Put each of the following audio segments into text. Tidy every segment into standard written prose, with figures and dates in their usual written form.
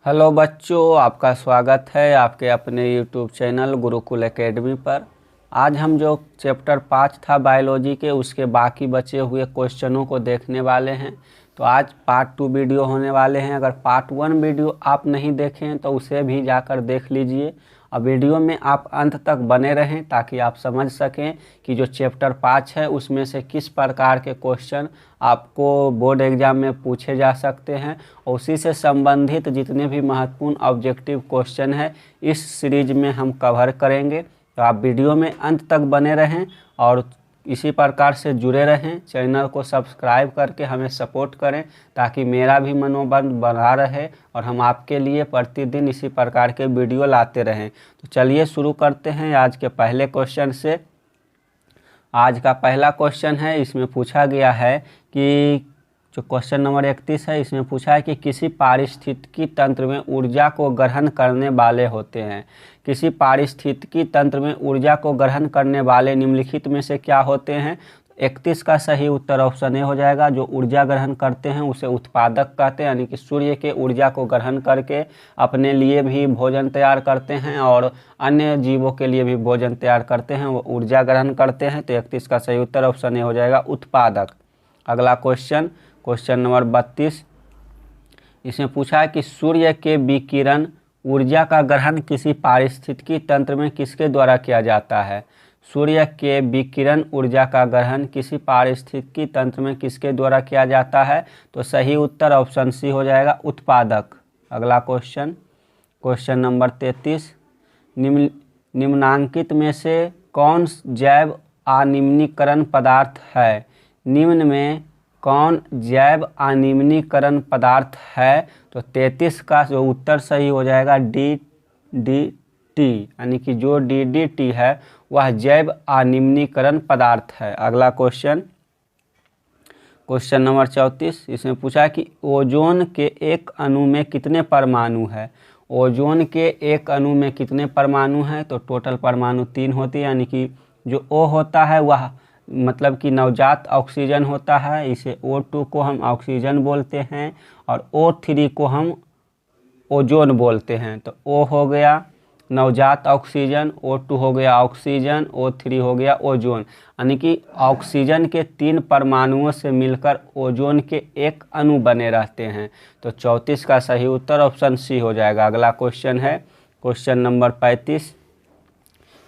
Hello बच्चों, आपका स्वागत है आपके अपने यूट्यूब चैनल गुरुकुल एकेडमी पर। आज हम जो चैप्टर 5 था बायोलॉजी के, उसके बाकी बचे हुए क्वेश्चनों को देखने वाले हैं। तो आज पार्ट 2 वीडियो होने वाले हैं। अगर पार्ट 1 वीडियो आप नहीं देखें तो उसे भी जाकर देख लीजिए। अब वीडियो में आप अंत तक बने रहें ताकि आप समझ सकें कि जो चैप्टर 5 है उसमें से किस प्रकार के क्वेश्चन आपको बोर्ड एग्जाम में पूछे जा सकते हैं, और उसी से संबंधित जितने भी महत्वपूर्ण ऑब्जेक्टिव क्वेश्चन है इस सीरीज में हम कवर करेंगे। तो आप वीडियो में अंत तक बने रहें और इसी प्रकार से जुड़े रहें। चैनल को सब्सक्राइब करके हमें सपोर्ट करें ताकि मेरा भी मनोबल बना रहे और हम आपके लिए प्रतिदिन इसी प्रकार के वीडियो लाते रहें। तो चलिए शुरू करते हैं आज के पहले क्वेश्चन से। आज का पहला क्वेश्चन है, इसमें पूछा गया है कि जो क्वेश्चन नंबर 31 है, इसमें पूछा है कि किसी पारिस्थितिकी तंत्र में ऊर्जा को ग्रहण करने वाले होते हैं। किसी पारिस्थितिकी तंत्र में ऊर्जा को ग्रहण करने वाले निम्नलिखित में से क्या होते हैं। 31 का सही उत्तर ऑप्शन ए हो जाएगा। जो ऊर्जा ग्रहण करते हैं उसे उत्पादक कहते हैं, यानी कि सूर्य के ऊर्जा को ग्रहण करके अपने लिए भी भोजन तैयार करते हैं और अन्य जीवों के लिए भी भोजन तैयार करते हैं, वो ऊर्जा ग्रहण करते हैं। तो 31 का सही उत्तर ऑप्शन ए हो जाएगा, उत्पादक। अगला क्वेश्चन नंबर 32, इसमें पूछा है कि सूर्य के विकिरण ऊर्जा का ग्रहण किसी पारिस्थितिकी तंत्र में किसके द्वारा किया जाता है। सूर्य के विकिरण ऊर्जा का ग्रहण किसी पारिस्थितिकी तंत्र में किसके द्वारा किया जाता है। तो सही उत्तर ऑप्शन सी हो जाएगा, उत्पादक। अगला क्वेश्चन नंबर 33, निम्नांकित में से कौन जैव अनिम्नीकरण पदार्थ है। निम्न में कौन जैव अनिम्नीकरण पदार्थ है। तो 33 का जो उत्तर सही हो जाएगा, DDT, यानी कि जो DDT है वह जैव अनिम्नीकरण पदार्थ है। अगला क्वेश्चन नंबर 34, इसमें पूछा है कि ओजोन के एक अणु में कितने परमाणु है। ओजोन के एक अणु में कितने परमाणु हैं। तो टोटल परमाणु 3 होती है, यानी कि जो O होता है वह मतलब कि नवजात ऑक्सीजन होता है, इसे O2 को हम ऑक्सीजन बोलते हैं और O3 को हम ओजोन बोलते हैं। तो O हो गया नवजात ऑक्सीजन, O2 हो गया ऑक्सीजन, O3 हो गया ओजोन, यानी कि ऑक्सीजन के 3 परमाणुओं से मिलकर ओजोन के एक अणु बने रहते हैं। तो 34 का सही उत्तर ऑप्शन सी हो जाएगा। अगला क्वेश्चन है क्वेश्चन नंबर 35,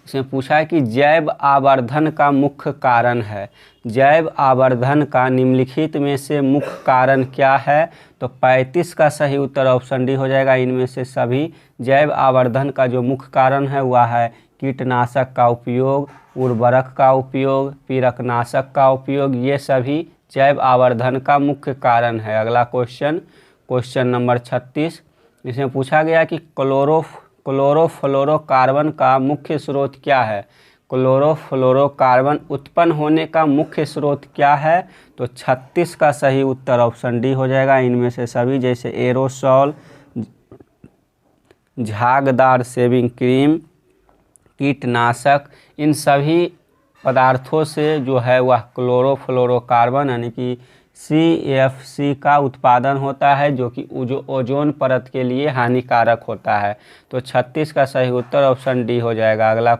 इसमें पूछा है कि जैव आवर्धन का मुख्य कारण है। जैव आवर्धन का निम्नलिखित में से मुख्य कारण क्या है। तो 35 का सही उत्तर ऑप्शन डी हो जाएगा। इनमें से सभी जैव आवर्धन का जो मुख्य कारण है वह है कीटनाशक का उपयोग, उर्वरक का उपयोग, पीड़कनाशक का उपयोग, ये सभी जैव आवर्धन का मुख्य कारण है। अगला क्वेश्चन नंबर 36, इसमें पूछा गया कि क्लोरोफ्लोरोकार्बन का मुख्य स्रोत क्या है। क्लोरोफ्लोरोकार्बन उत्पन्न होने का मुख्य स्रोत क्या है। तो 36 का सही उत्तर ऑप्शन डी हो जाएगा। इनमें से सभी जैसे एरोसॉल, झागदार शेविंग क्रीम, कीटनाशक, इन सभी पदार्थों से जो है वह क्लोरोफ्लोरोकार्बन यानी कि CFC का उत्पादन होता है, जो कि ओजोन परत के लिए हानिकारक होता है। तो 36 का सही उत्तर ऑप्शन डी हो जाएगा। अगला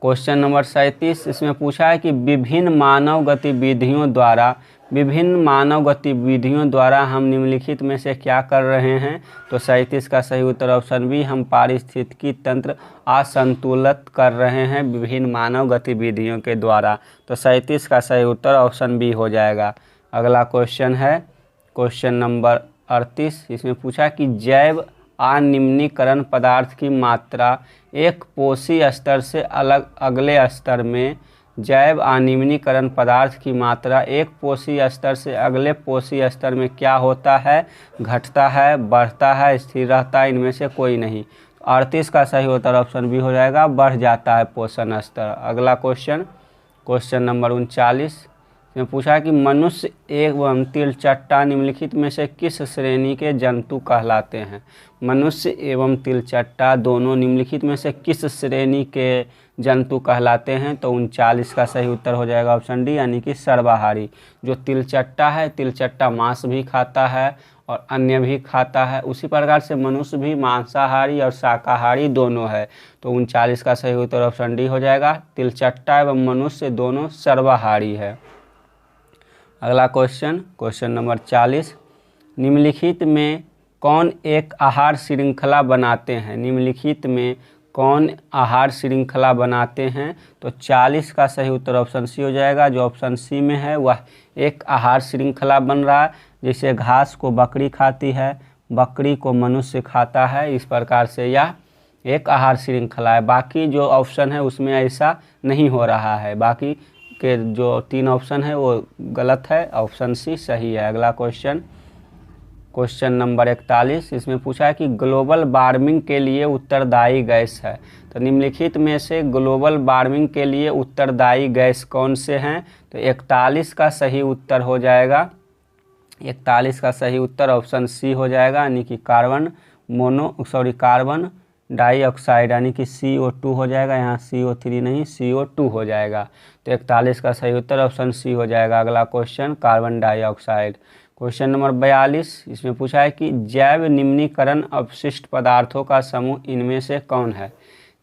क्वेश्चन नंबर 37, इसमें पूछा है कि विभिन्न मानव गतिविधियों द्वारा हम निम्नलिखित में से क्या कर रहे हैं। तो 37 का सही उत्तर ऑप्शन बी, हम पारिस्थितिकी तंत्र असंतुलित कर रहे हैं विभिन्न मानव गतिविधियों के द्वारा। तो 37 का सही उत्तर ऑप्शन बी हो जाएगा। अगला क्वेश्चन है क्वेश्चन नंबर 38, इसमें पूछा कि जैव अनिम्नीकरण पदार्थ की मात्रा एक पोषी स्तर से अगले स्तर में जैव अनिम्नीकरण पदार्थ की मात्रा एक पोषी स्तर से अगले पोषी स्तर में क्या होता है, घटता है, बढ़ता है, स्थिर रहता है, इनमें से कोई नहीं। 38 का सही उत्तर ऑप्शन बी हो जाएगा, बढ़ जाता है पोषण स्तर। अगला क्वेश्चन नंबर 39, में पूछा कि मनुष्य एवं तिलचट्टा निम्नलिखित में से किस श्रेणी के जंतु कहलाते हैं। मनुष्य एवं तिलचट्टा दोनों निम्नलिखित में से किस श्रेणी के जंतु कहलाते हैं। तो 39 का सही उत्तर हो जाएगा ऑप्शन डी, यानी कि सर्वाहारी। जो तिलचट्टा है, तिलचट्टा मांस भी खाता है और अन्य भी खाता है। उसी प्रकार से मनुष्य भी मांसाहारी और शाकाहारी दोनों है। तो 39 का सही उत्तर ऑप्शन डी हो जाएगा। तिलचट्टा एवं मनुष्य दोनों सर्वाहारी है। अगला क्वेश्चन नंबर 40, निम्नलिखित में कौन एक आहार श्रृंखला बनाते हैं? निम्नलिखित में कौन आहार श्रृंखला बनाते हैं? तो 40 का सही उत्तर ऑप्शन सी हो जाएगा। जो ऑप्शन सी में है वह एक आहार श्रृंखला बन रहा है। जैसे घास को बकरी खाती है, बकरी को मनुष्य खाता है, इस प्रकार से यह एक आहार श्रृंखला है। बाकी जो ऑप्शन है उसमें ऐसा नहीं हो रहा है। बाकी के जो 3 ऑप्शन है वो गलत है, ऑप्शन सी सही है। अगला क्वेश्चन नंबर 41, इसमें पूछा है कि ग्लोबल वार्मिंग के लिए उत्तरदायी गैस है। तो निम्नलिखित में से ग्लोबल वार्मिंग के लिए उत्तरदायी गैस कौन से हैं? तो 41 का सही उत्तर हो जाएगा। 41 का सही उत्तर ऑप्शन सी हो जाएगा, यानी कि कार्बन डाइऑक्साइड, यानी कि CO2 हो जाएगा। यहाँ CO3 नहीं, CO2 हो जाएगा। तो 41 का सही उत्तर ऑप्शन सी हो जाएगा। अगला question carbon dioxide. Question number 42, इसमें पूछा है कि जैव निम्नीकरण अवशिष्ट पदार्थों का समूह इनमें से कौन है?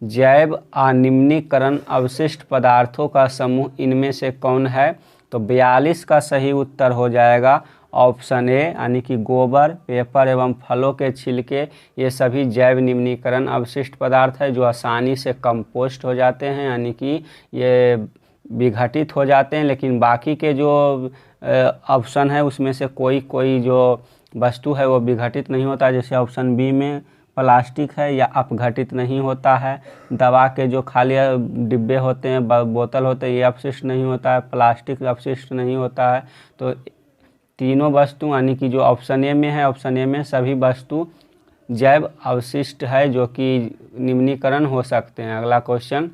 जैव अनिम्नीकरण अवशिष्ट पदार्थों का समूह इनमें से कौन है? तो 42 का सही उत्तर हो जाएगा ऑप्शन ए, यानी कि गोबर, पेपर एवं फलों के छिलके, ये सभी जैव निम्नीकरण अवशिष्ट पदार्थ है जो आसानी से कंपोस्ट हो जाते हैं, यानी कि ये विघटित हो जाते हैं। लेकिन बाकी के जो ऑप्शन है उसमें से कोई जो वस्तु है वो विघटित नहीं होता। जैसे ऑप्शन बी में प्लास्टिक है, या अपघटित नहीं होता है। दवा के जो खाली डिब्बे होते हैं, बोतल होते हैं, ये अपशिष्ट नहीं होता है। प्लास्टिक अपशिष्ट नहीं होता है। तो तीनों वस्तु, यानी कि जो ऑप्शन ए में है, ऑप्शन ए में सभी वस्तु जैव अवशिष्ट है जो कि निम्नीकरण हो सकते हैं। अगला क्वेश्चन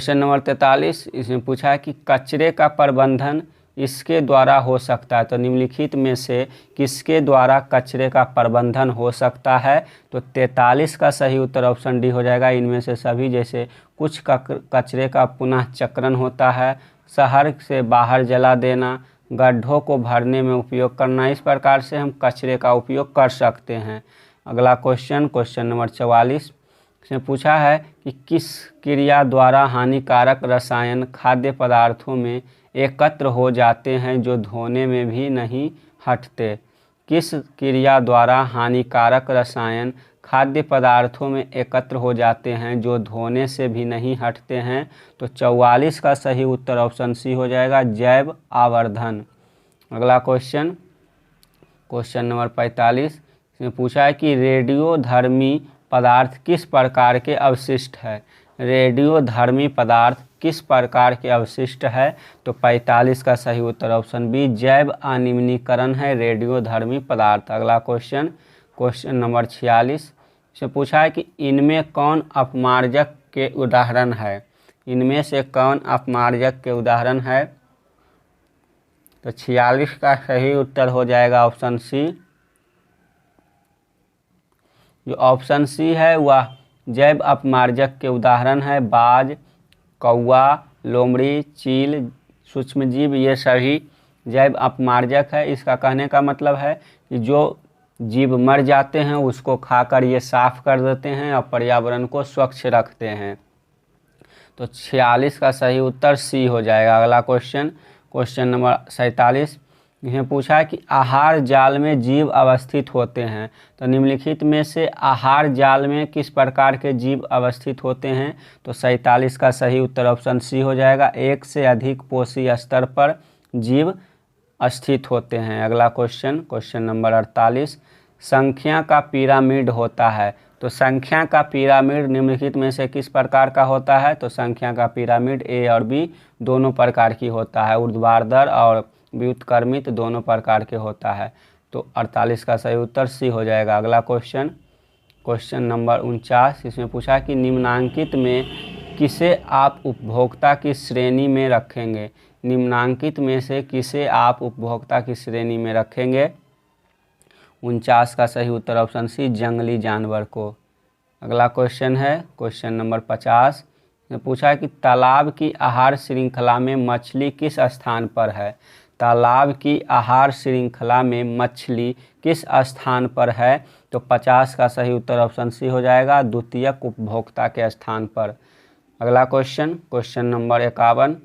नंबर 43, इसमें पूछा है कि कचरे का प्रबंधन इसके द्वारा हो सकता है। तो निम्नलिखित में से किसके द्वारा कचरे का प्रबंधन हो सकता है? तो 43 का सही उत्तर ऑप्शन डी हो जाएगा। इनमें से सभी, जैसे कुछ कचरे का पुनः चक्रण होता है, शहर से बाहर जला देना, गड्ढों को भरने में उपयोग करना, इस प्रकार से हम कचरे का उपयोग कर सकते हैं। अगला क्वेश्चन नंबर 44, इसमें पूछा है कि किस क्रिया द्वारा हानिकारक रसायन खाद्य पदार्थों में एकत्र हो जाते हैं जो धोने में भी नहीं हटते? किस क्रिया द्वारा हानिकारक रसायन खाद्य पदार्थों में एकत्र हो जाते हैं जो धोने से भी नहीं हटते हैं? तो 44 का सही उत्तर ऑप्शन सी हो जाएगा, जैव आवर्धन। अगला क्वेश्चन नंबर 45, इसमें पूछा है कि रेडियोधर्मी पदार्थ किस प्रकार के अवशिष्ट है? रेडियोधर्मी पदार्थ किस प्रकार के अवशिष्ट है? तो 45 का सही उत्तर ऑप्शन बी, जैव अनिम्नीकरण है रेडियोधर्मी पदार्थ। अगला क्वेश्चन नंबर 46, इसमें पूछा है कि इनमें कौन अपमार्जक के उदाहरण है? इनमें से कौन अपमार्जक के उदाहरण है? तो 46 का सही उत्तर हो जाएगा ऑप्शन सी। जो ऑप्शन सी है वह जैव अपमार्जक के उदाहरण है बाज, कौवा, लोमड़ी, चील, सूक्ष्मजीव, ये सभी जैव अपमार्जक है। इसका कहने का मतलब है कि जो जीव मर जाते हैं उसको खाकर ये साफ कर देते हैं और पर्यावरण को स्वच्छ रखते हैं। तो 46 का सही उत्तर सी हो जाएगा। अगला क्वेश्चन नंबर 47, इसमें पूछा है कि आहार जाल में जीव अवस्थित होते हैं। तो निम्नलिखित में से आहार जाल में किस प्रकार के जीव अवस्थित होते हैं? तो 47 का सही उत्तर ऑप्शन सी हो जाएगा, एक से अधिक पोषी स्तर पर जीव स्थित होते हैं। अगला क्वेश्चन नंबर 48, संख्या का पिरामिड होता है। तो संख्या का पिरामिड निम्नलिखित में से किस प्रकार का होता है? तो संख्या का पिरामिड ए और बी दोनों प्रकार की होता है, ऊर्ध्वाधर और व्युत्क्रमित दोनों प्रकार के होता है। तो 48 का सही उत्तर सी हो जाएगा। अगला क्वेश्चन नंबर 49, इसमें पूछा कि निम्नांकित में किसे आप उपभोक्ता की श्रेणी में रखेंगे? निम्नांकित में से किसे आप उपभोक्ता की श्रेणी में रखेंगे? 49 का सही उत्तर ऑप्शन सी, जंगली जानवर को। अगला क्वेश्चन नंबर 50, ने पूछा कि तालाब की आहार श्रृंखला में मछली किस स्थान पर है? तालाब की आहार श्रृंखला में मछली किस स्थान पर है? तो 50 का सही उत्तर ऑप्शन सी हो जाएगा, द्वितीयक उपभोक्ता के स्थान पर। अगला क्वेश्चन नंबर 51,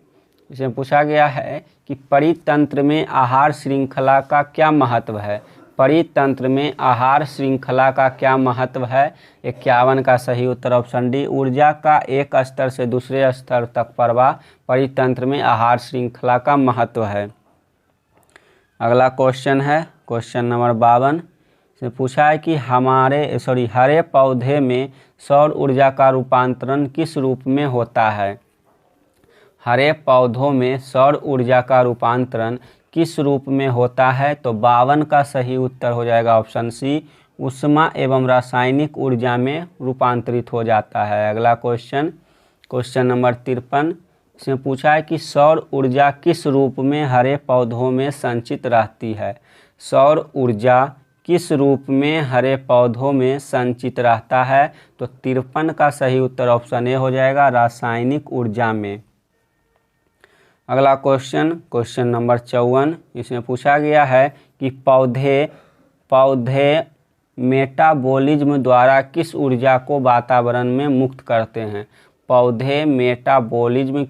इसमें पूछा गया है कि परितंत्र में आहार श्रृंखला का क्या महत्व है? परितंत्र में आहार श्रृंखला का क्या महत्व है? 51 का सही उत्तर ऑप्शन डी, ऊर्जा का एक स्तर से दूसरे स्तर तक प्रवाह परितंत्र में आहार श्रृंखला का महत्व है। अगला क्वेश्चन है क्वेश्चन नंबर 52, इसमें पूछा है कि हरे पौधे में सौर ऊर्जा का रूपांतरण किस रूप में होता है? हरे पौधों में सौर ऊर्जा का रूपांतरण किस रूप में होता है? तो 52 का सही उत्तर हो जाएगा ऑप्शन सी, ऊष्मा एवं रासायनिक ऊर्जा में रूपांतरित हो जाता है। अगला क्वेश्चन नंबर 53, इसमें पूछा है कि सौर ऊर्जा किस रूप में हरे पौधों में संचित रहती है? सौर ऊर्जा किस रूप में हरे पौधों में संचित रहता है? तो 53 का सही उत्तर ऑप्शन ए हो जाएगा, रासायनिक ऊर्जा में। अगला क्वेश्चन नंबर 54, इसमें पूछा गया है कि पौधे मेटाबॉलिज्म द्वारा किस ऊर्जा को वातावरण में मुक्त करते हैं? पौधे मेटाबॉलिज्म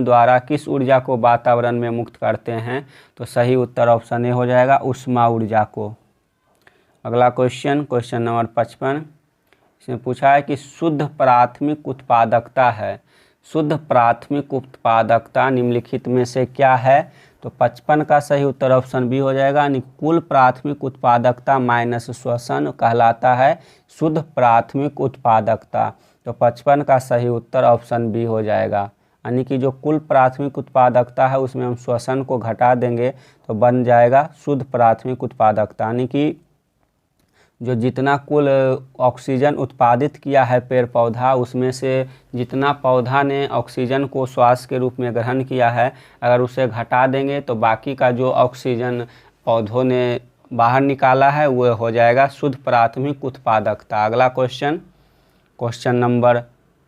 द्वारा किस ऊर्जा को वातावरण में मुक्त करते हैं? तो सही उत्तर ऑप्शन ए हो जाएगा, ऊष्मा ऊर्जा को। अगला क्वेश्चन नंबर 55, इसमें पूछा है कि शुद्ध प्राथमिक उत्पादकता है। शुद्ध प्राथमिक उत्पादकता निम्नलिखित में से क्या है? तो 55 का सही उत्तर ऑप्शन बी हो जाएगा, यानी कुल प्राथमिक उत्पादकता माइनस श्वसन कहलाता है शुद्ध प्राथमिक उत्पादकता। तो 55 का सही उत्तर ऑप्शन बी हो जाएगा, यानी कि जो कुल प्राथमिक उत्पादकता है उसमें हम श्वसन को घटा देंगे तो बन जाएगा शुद्ध प्राथमिक उत्पादकता, यानी कि जो जितना कुल ऑक्सीजन उत्पादित किया है पेड़ पौधा, उसमें से जितना पौधा ने ऑक्सीजन को श्वास के रूप में ग्रहण किया है, अगर उसे घटा देंगे तो बाकी का जो ऑक्सीजन पौधों ने बाहर निकाला है वो हो जाएगा शुद्ध प्राथमिक उत्पादकता। अगला क्वेश्चन नंबर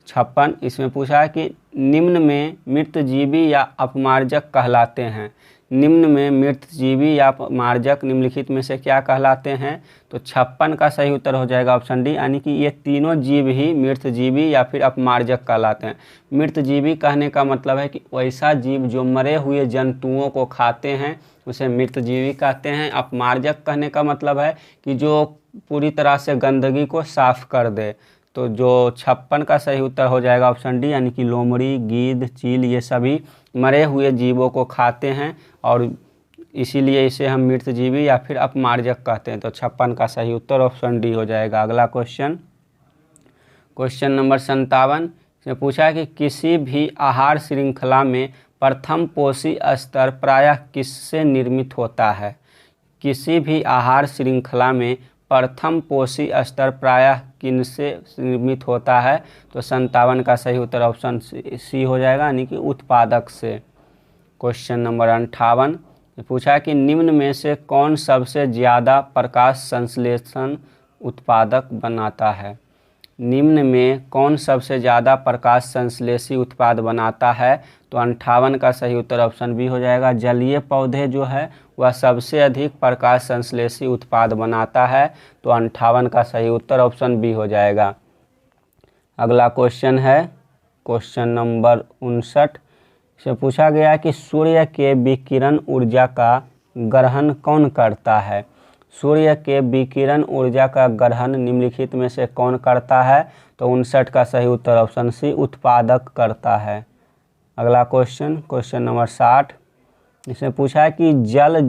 56, इसमें पूछा है कि निम्न में मृतजीवी या अपमार्जक कहलाते हैं। निम्न में मृतजीवी या अपमार्जक निम्नलिखित में से क्या कहलाते हैं? तो 56 का सही उत्तर हो जाएगा ऑप्शन डी, यानी कि ये तीनों जीव ही मृतजीवी या फिर अपमार्जक कहलाते हैं। मृतजीवी कहने का मतलब है कि वैसा जीव जो मरे हुए जंतुओं को खाते हैं उसे मृतजीवी कहते हैं। अपमार्जक कहने का मतलब है कि जो पूरी तरह से गंदगी को साफ कर दे। तो जो 56 का सही उत्तर हो जाएगा ऑप्शन डी, यानी कि लोमड़ी, गीद, चील ये सभी मरे हुए जीवों को खाते हैं और इसीलिए इसे हम मृतजीवी या फिर अपमार्जक कहते हैं। तो 56 का सही उत्तर ऑप्शन डी हो जाएगा। अगला क्वेश्चन नंबर 57, इसमें पूछा है कि किसी भी आहार श्रृंखला में प्रथम पोषी स्तर प्रायः किससे निर्मित होता है? किसी भी आहार श्रृंखला में प्रथम पोषी स्तर प्रायः किनसे निर्मित होता है? तो 57 का सही उत्तर ऑप्शन सी हो जाएगा, यानी कि उत्पादक से। क्वेश्चन नंबर 58, पूछा है कि निम्न में से कौन सबसे ज़्यादा प्रकाश संश्लेषण उत्पादक बनाता है? निम्न में कौन सबसे ज़्यादा प्रकाश संश्लेषी उत्पाद बनाता है? तो 58 का सही उत्तर ऑप्शन बी हो जाएगा, जलीय पौधे जो है वह सबसे अधिक प्रकाश संश्लेषी उत्पाद बनाता है। तो 58 का सही उत्तर ऑप्शन बी हो जाएगा। अगला क्वेश्चन है क्वेश्चन नंबर 59, से पूछा गया कि सूर्य के विकिरण ऊर्जा का ग्रहण कौन करता है? सूर्य के विकिरण ऊर्जा का ग्रहण निम्नलिखित में से कौन करता है? तो 59 का सही उत्तर ऑप्शन सी, उत्पादक करता है। अगला क्वेश्चन नंबर 60, इसमें पूछा है कि जल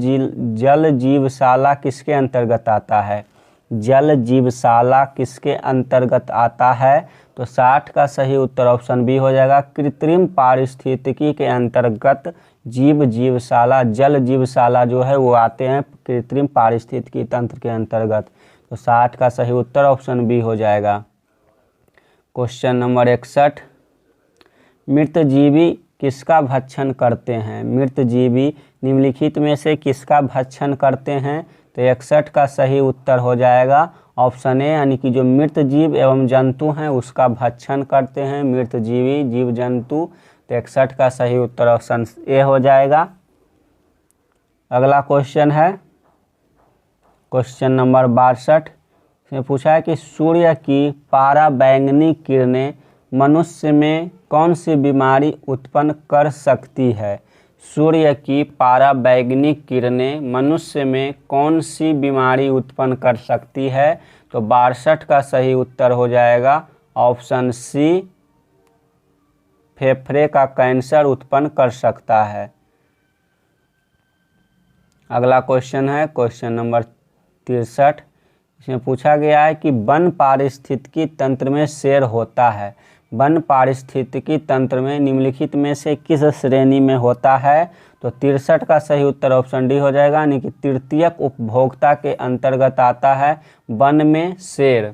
जीवशाला किसके अंतर्गत आता है? जल जीवशाला किसके अंतर्गत आता है? तो 60 का सही उत्तर ऑप्शन बी हो जाएगा, कृत्रिम पारिस्थितिकी के अंतर्गत जीवशाला, जल जीवशाला जो है वो आते हैं कृत्रिम पारिस्थितिकी तंत्र के अंतर्गत। तो 60 का सही उत्तर ऑप्शन बी हो जाएगा। क्वेश्चन नंबर 61, मृतजीवी किसका भक्षण करते हैं? मृतजीवी निम्नलिखित में से किसका भक्षण करते हैं? तो 61 का सही उत्तर हो जाएगा ऑप्शन ए, यानी कि जो मृत जीव एवं जंतु हैं उसका भक्षण करते हैं मृतजीवी जीव जंतु। तो 61 का सही उत्तर ऑप्शन ए हो जाएगा। अगला क्वेश्चन है क्वेश्चन नंबर 62। इसमें पूछा है कि सूर्य की पराबैंगनी किरणें मनुष्य में कौन सी बीमारी उत्पन्न कर सकती है। सूर्य की पराबैंगनी किरणें मनुष्य में कौन सी बीमारी उत्पन्न कर सकती है। तो 62 का सही उत्तर हो जाएगा ऑप्शन सी, फेफड़े का कैंसर उत्पन्न कर सकता है। अगला क्वेश्चन है क्वेश्चन नंबर 63। इसमें पूछा गया है कि वन पारिस्थितिकी तंत्र में शेर होता है। वन पारिस्थितिकी तंत्र में निम्नलिखित में से किस श्रेणी में होता है। तो 63 का सही उत्तर ऑप्शन डी हो जाएगा, यानी कि तृतीयक उपभोक्ता के अंतर्गत आता है वन में शेर।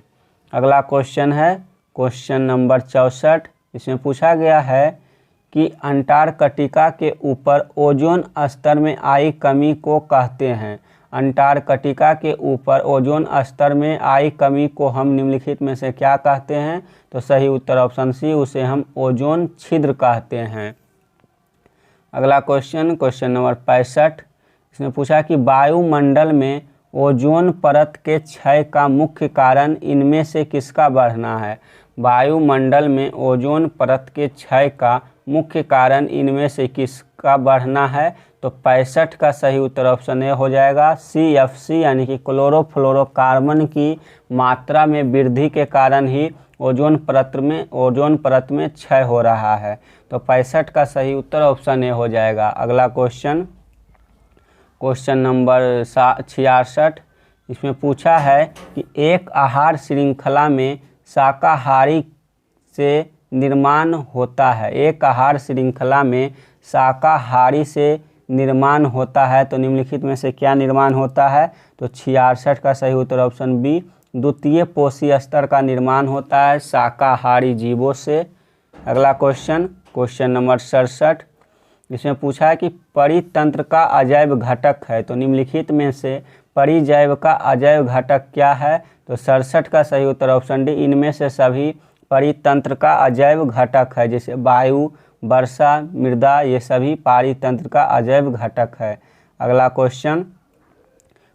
अगला क्वेश्चन है क्वेश्चन नंबर 64। इसमें पूछा गया है कि अंटार्कटिका के ऊपर ओजोन स्तर में आई कमी को कहते हैं। अंटार्कटिका के ऊपर ओजोन स्तर में आई कमी को हम निम्नलिखित में से क्या कहते हैं। तो सही उत्तर ऑप्शन सी, उसे हम ओजोन छिद्र कहते हैं। अगला क्वेश्चन क्वेश्चन नंबर 65। इसमें पूछा कि वायुमंडल में ओजोन परत के क्षय का मुख्य कारण इनमें से किसका बढ़ना है। वायुमंडल में ओजोन परत के क्षय का मुख्य कारण इनमें से किसका बढ़ना है। तो 65 का सही उत्तर ऑप्शन ए हो जाएगा, CFC यानी कि क्लोरोफ्लोरोकार्बन की मात्रा में वृद्धि के कारण ही ओजोन परत में क्षय हो रहा है। तो 65 का सही उत्तर ऑप्शन ए हो जाएगा। अगला क्वेश्चन क्वेश्चन नंबर 66। इसमें पूछा है कि एक आहार श्रृंखला में शाकाहारी से निर्माण होता है। एक आहार श्रृंखला में शाकाहारी से निर्माण होता है, तो निम्नलिखित में से क्या निर्माण होता है। तो 66 का सही उत्तर ऑप्शन बी, द्वितीय पोषी स्तर का निर्माण होता है शाकाहारी जीवों से। अगला क्वेश्चन क्वेश्चन नंबर 67। इसमें पूछा है कि परितंत्र का अजैव घटक है, तो निम्नलिखित में से परिजैव का अजैव घटक क्या है। तो 67 का सही उत्तर ऑप्शन डी, इनमें से सभी परितंत्र का अजैव घटक है, जैसे वायु, वर्षा, मृदा, ये सभी परितंत्र का अजैव घटक है। अगला क्वेश्चन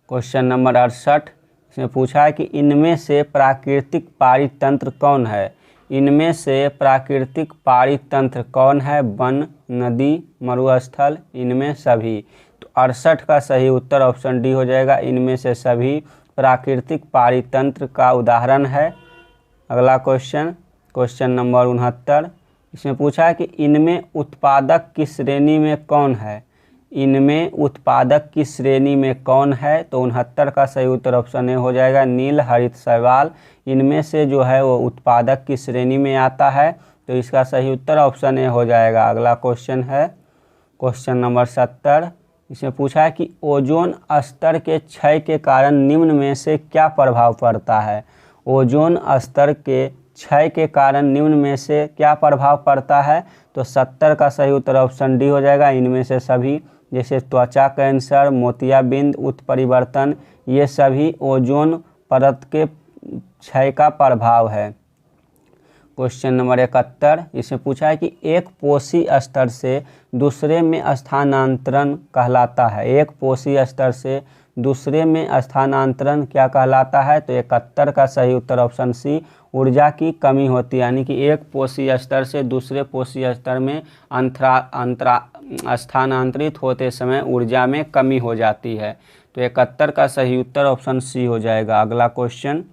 क्वेश्चन नंबर 68। इसमें पूछा है कि इनमें से प्राकृतिक पारितंत्र कौन है। इनमें से प्राकृतिक पारितंत्र कौन है। वन, नदी, मरुस्थल, इनमें सभी। तो 68 का सही उत्तर ऑप्शन डी हो जाएगा, इनमें से सभी प्राकृतिक पारितंत्र का उदाहरण है। अगला क्वेश्चन क्वेश्चन नंबर 69। इसमें पूछा है कि इनमें उत्पादक की श्रेणी में कौन है। इनमें उत्पादक की श्रेणी में कौन है। तो 69 का सही उत्तर ऑप्शन ए हो जाएगा, नील हरित शैवाल इनमें से जो है वो उत्पादक की श्रेणी में आता है। तो इसका सही उत्तर ऑप्शन ए हो जाएगा। अगला क्वेश्चन है क्वेश्चन नंबर 70। इसमें पूछा है कि ओजोन स्तर के क्षय के कारण निम्न में से क्या प्रभाव पड़ता है। ओजोन स्तर के क्षय के कारण निम्न में से क्या प्रभाव पड़ता है। तो 70 का सही उत्तर ऑप्शन डी हो जाएगा, इनमें से सभी, जैसे त्वचा कैंसर, मोतियाबिंद उत्परिवर्तन, ये सभी ओजोन परत के क्षय का प्रभाव है। Question number 71। इसमें पूछा है कि एक पोषी स्तर से दूसरे में स्थानांतरण कहलाता है। एक पोषी स्तर से दूसरे में स्थानांतरण क्या कहलाता है। तो 71 का सही उत्तर ऑप्शन सी, ऊर्जा की कमी होती है, यानी कि एक पोषी स्तर से दूसरे पोषी स्तर में स्थानांतरित होते समय ऊर्जा में कमी हो जाती है। तो 71 का सही उत्तर ऑप्शन सी हो जाएगा। अगला क्वेश्चन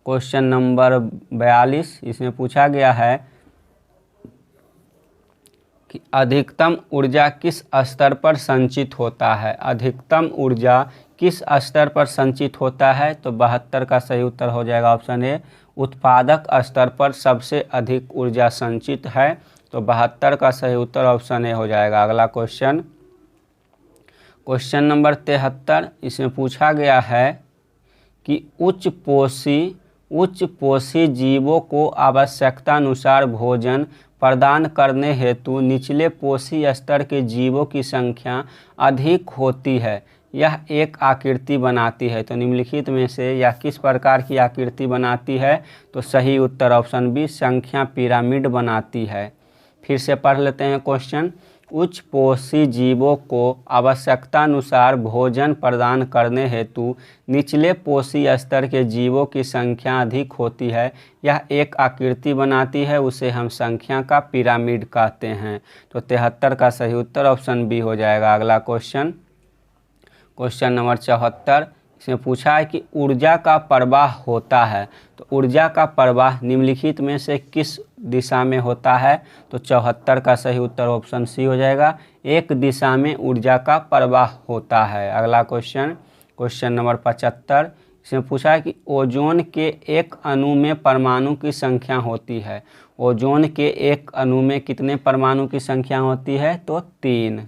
क्वेश्चन नंबर 42। इसमें पूछा गया है कि अधिकतम ऊर्जा किस स्तर पर संचित होता है। अधिकतम ऊर्जा किस स्तर पर संचित होता है। तो 72 का सही उत्तर हो जाएगा ऑप्शन ए, उत्पादक स्तर पर सबसे अधिक ऊर्जा संचित है। तो 72 का सही उत्तर ऑप्शन ए हो जाएगा। अगला क्वेश्चन क्वेश्चन नंबर 73। इसमें पूछा गया है कि उच्च पोषी जीवों को आवश्यकता अनुसार भोजन प्रदान करने हेतु निचले पोषी स्तर के जीवों की संख्या अधिक होती है। यह एक आकृति बनाती है। तो निम्नलिखित में से यह किस प्रकार की आकृति बनाती है। तो सही उत्तर ऑप्शन बी, संख्या पिरामिड बनाती है। फिर से पढ़ लेते हैं क्वेश्चन। उच्च पोषी जीवों को आवश्यकतानुसार भोजन प्रदान करने हेतु निचले पोषी स्तर के जीवों की संख्या अधिक होती है। यह एक आकृति बनाती है, उसे हम संख्या का पिरामिड कहते हैं। तो 73 का सही उत्तर ऑप्शन बी हो जाएगा। अगला क्वेश्चन, क्वेश्चन नंबर 74, इसमें पूछा है कि ऊर्जा का प्रवाह होता है। तो ऊर्जा का प्रवाह निम्नलिखित में से किस दिशा में होता है? तो 74 का सही उत्तर ऑप्शन सी हो जाएगा, एक दिशा में ऊर्जा का प्रवाह होता है। अगला क्वेश्चन, क्वेश्चन नंबर 75, इसमें पूछा है कि ओजोन के एक अणु में परमाणु की संख्या होती है। ओजोन के एक अणु में कितने परमाणु की संख्या होती है? तो 3।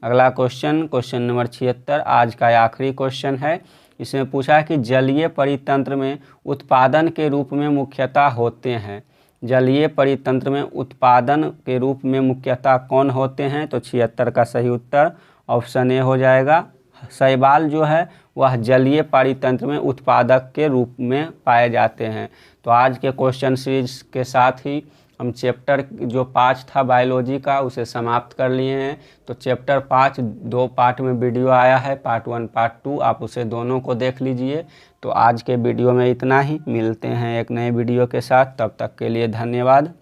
अगला क्वेश्चन, क्वेश्चन नंबर 76, आज का आखिरी क्वेश्चन है। इसमें पूछा है कि जलीय परितंत्र में उत्पादन के रूप में मुख्यतः होते हैं। जलीय परितंत्र में उत्पादन के रूप में मुख्यतः कौन होते हैं? तो 76 का सही उत्तर ऑप्शन ए हो जाएगा। शैवाल जो है वह जलीय परितंत्र में उत्पादक के रूप में पाए जाते हैं। तो आज के क्वेश्चन सीरीज के साथ ही हम चैप्टर जो 5 था बायोलॉजी का उसे समाप्त कर लिए हैं। तो चैप्टर 5 2 पार्ट में वीडियो आया है, पार्ट 1 पार्ट 2, आप उसे दोनों को देख लीजिए। तो आज के वीडियो में इतना ही, मिलते हैं एक नए वीडियो के साथ, तब तक के लिए धन्यवाद।